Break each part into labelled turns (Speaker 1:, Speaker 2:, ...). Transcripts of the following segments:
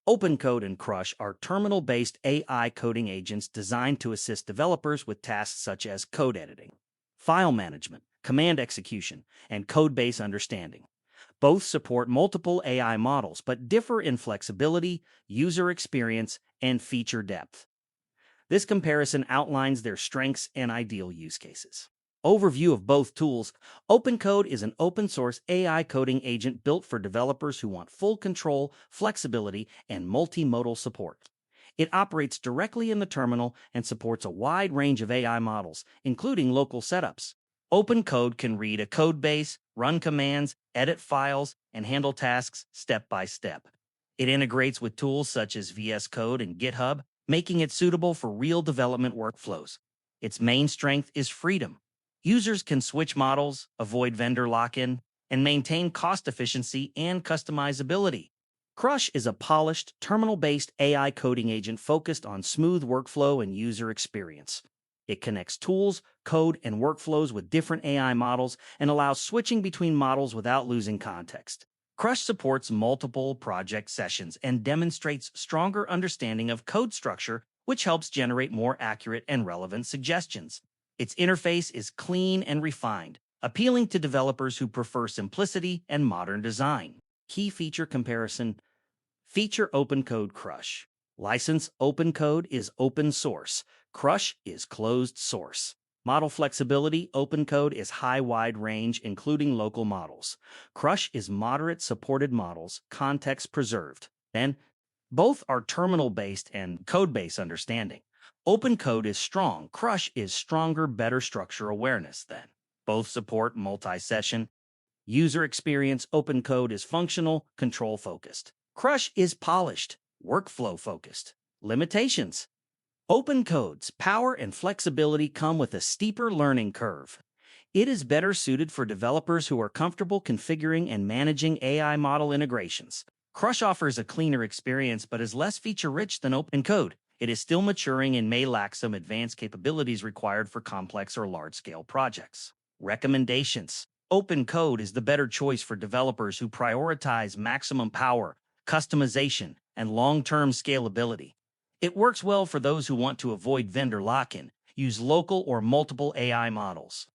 Speaker 1: OpenCode and Crush are terminal-based AI coding agents designed to assist developers with tasks such as code editing, file management, command execution, and code base understanding. Both support multiple AI models but differ in flexibility, user experience, and feature depth. This comparison outlines their strengths and ideal use cases. Overview of both tools. OpenCode is an open-source AI coding agent built for developers who want full control, flexibility, and multimodal support. It operates directly in the terminal and supports a wide range of AI models, including local setups. OpenCode can read a code base, run commands, edit files, and handle tasks step by step. It integrates with tools such as VS Code and GitHub, making it suitable for real development workflows. Its main strength is freedom. Users can switch models, avoid vendor lock-in, and maintain cost efficiency and customizability. Crush is a polished, terminal-based AI coding agent focused on smooth workflow and user experience. It connects tools, code, and workflows with different AI models and allows switching between models without losing context. Crush supports multiple project sessions and demonstrates stronger understanding of code structure, which helps generate more accurate and relevant suggestions. Its interface is clean and refined, appealing to developers who prefer simplicity and modern design. Key feature comparison. Feature OpenCode Crush. License OpenCode is open source. Crush is closed source. Model flexibility. OpenCode is high wide range, including local models. Crush is moderate supported models, context preserved. Then, both are terminal-based and code-based understanding. OpenCode is strong. Crush is stronger, better structure awareness than. Both support multi-session. User experience. OpenCode is functional, control-focused. Crush is polished, workflow-focused. Limitations. OpenCode's power and flexibility come with a steeper learning curve. It is better suited for developers who are comfortable configuring and managing AI model integrations. Crush offers a cleaner experience but is less feature-rich than OpenCode. It is still maturing and may lack some advanced capabilities required for complex or large-scale projects. Recommendations. OpenCode is the better choice for developers who prioritize maximum power, customization, and long-term scalability. It works well for those who want to avoid vendor lock-in, use local or multiple AI models,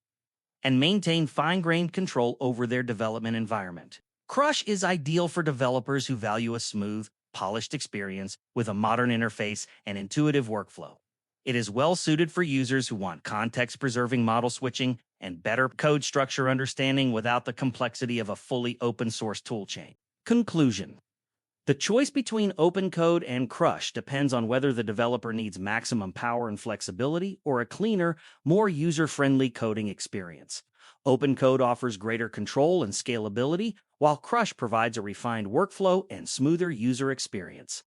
Speaker 1: and maintain fine-grained control over their development environment. Crush is ideal for developers who value a smooth, polished experience with a modern interface and intuitive workflow. It is well suited for users who want context-preserving model switching and better code structure understanding without the complexity of a fully open-source toolchain. Conclusion. The choice between OpenCode and Crush depends on whether the developer needs maximum power and flexibility or a cleaner, more user-friendly coding experience. OpenCode offers greater control and scalability, while Crush provides a refined workflow and smoother user experience.